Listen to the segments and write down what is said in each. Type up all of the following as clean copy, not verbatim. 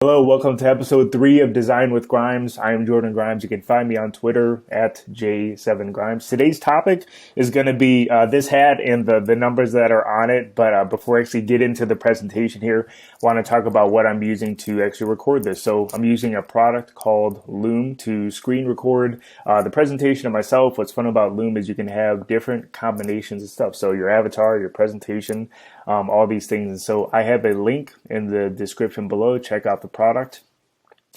Hello, welcome to episode 3 of Design with Grimes. I am Jordan Grimes. You can find me on Twitter at J7Grimes. Today's topic is going to be this hat and the numbers that are on it. But before I actually get into the presentation here, I want to talk about what I'm using to actually record this. So I'm using a product called Loom to screen record the presentation of myself. What's fun about Loom is you can have different combinations of stuff. So your avatar, your presentation, all these things. And so I have a link in the description below. Check out the product.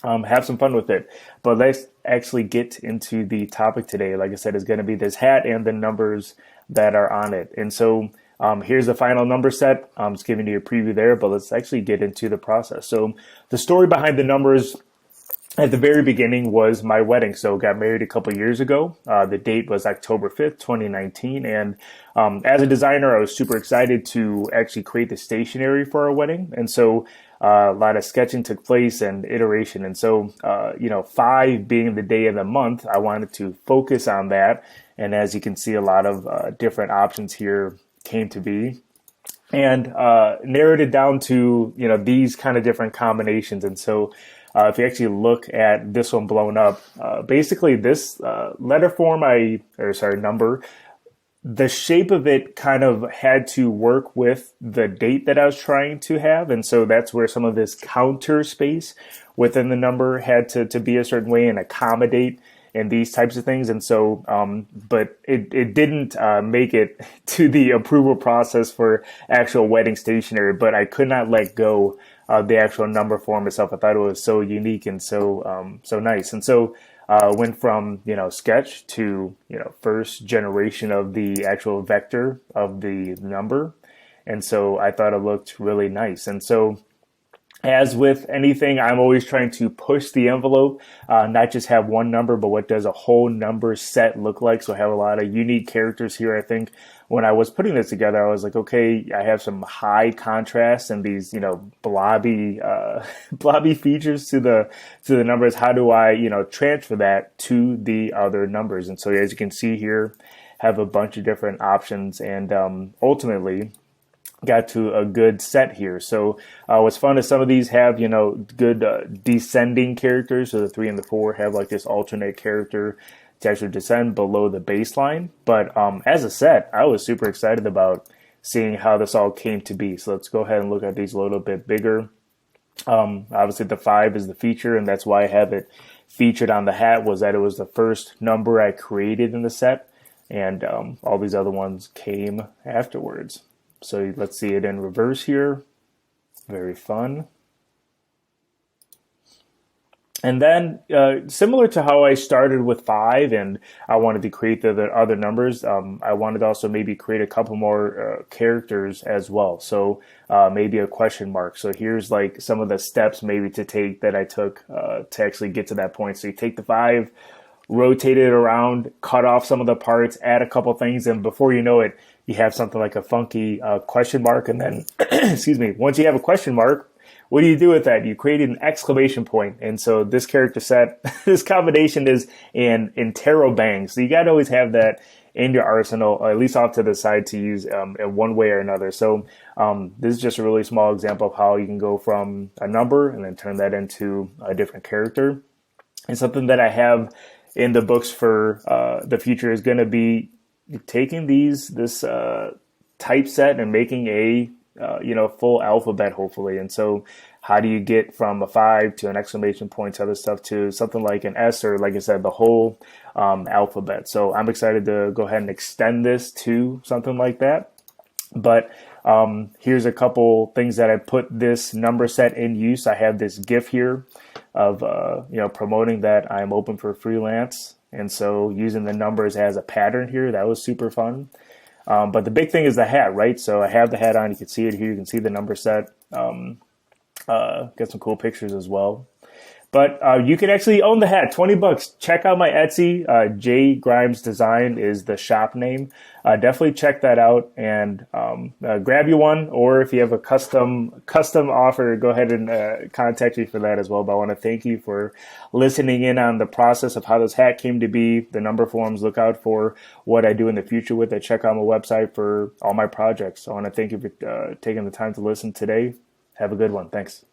Have some fun with it. But let's actually get into the topic today. Like I said, it's going to be this hat and the numbers that are on it. And so here's the final number set. I'm just giving you a preview there, but let's actually get into the process. So the story behind the numbers at the very beginning was my wedding. So got married a couple years ago. The date was October 5th, 2019. And as a designer, I was super excited to actually create the stationery for our wedding. And so a lot of sketching took place and iteration. And so, 5 being the day of the month, I wanted to focus on that. And as you can see, a lot of different options here came to be. And narrowed it down to, these kind of different combinations. And so if you actually look at this one blown up, basically this letter form, number, the shape of it kind of had to work with the date that I was trying to have. And so that's where some of this counter space within the number had to be a certain way and accommodate in these types of things. And so, but it didn't make it to the approval process for actual wedding stationery, but I could not let go of the actual number form itself. I thought it was so unique and so nice. And so went from, sketch to, first generation of the actual vector of the number. And so I thought it looked really nice. And so as with anything, I'm always trying to push the envelope, not just have one number, but what does a whole number set look like? So I have a lot of unique characters here. I think when I was putting this together, I was like, okay, I have some high contrast and these, blobby features to the numbers. How do I, transfer that to the other numbers? And so as you can see here, have a bunch of different options and ultimately got to a good set here. So what's fun is some of these have, good descending characters. So the 3 and the 4 have like this alternate character to actually descend below the baseline. But as a set, I was super excited about seeing how this all came to be. So let's go ahead and look at these a little bit bigger. Obviously the 5 is the feature, and that's why I have it featured on the hat, was that it was the first number I created in the set, and all these other ones came afterwards. So let's see it in reverse here. Very fun. And then similar to how I started with 5 and I wanted to create the other numbers, I wanted to also maybe create a couple more characters as well. So maybe a question mark. So here's like some of the steps maybe to take that I took to actually get to that point. So you take the 5, rotate it around, cut off some of the parts, add a couple things, and before you know it, you have something like a funky question mark. And then, excuse me, once you have a question mark, what do you do with that? You create an exclamation point. And so this character set, this combination is an interrobang. So you got to always have that in your arsenal, or at least off to the side to use in one way or another. So this is just a really small example of how you can go from a number and then turn that into a different character. And something that I have in the books for the future is going to be taking this typeset and making a full alphabet, hopefully. And so how do you get from a 5 to an exclamation point to other stuff to something like an S, or like I said, the whole alphabet? So I'm excited to go ahead and extend this to something like that. But here's a couple things that I put this number set in use. I have this GIF here of promoting that I'm open for freelance. And so using the numbers as a pattern here, that was super fun. But the big thing is the hat, right? So I have the hat on. You can see it here. You can see the number set. Got some cool pictures as well. But you can actually own the hat, $20. Check out my Etsy. J Grimes Design is the shop name. Definitely check that out and grab you one. Or if you have a custom offer, go ahead and contact me for that as well. But I want to thank you for listening in on the process of how this hat came to be. The number forms. Look out for what I do in the future with it. Check out my website for all my projects. I want to thank you for taking the time to listen today. Have a good one. Thanks.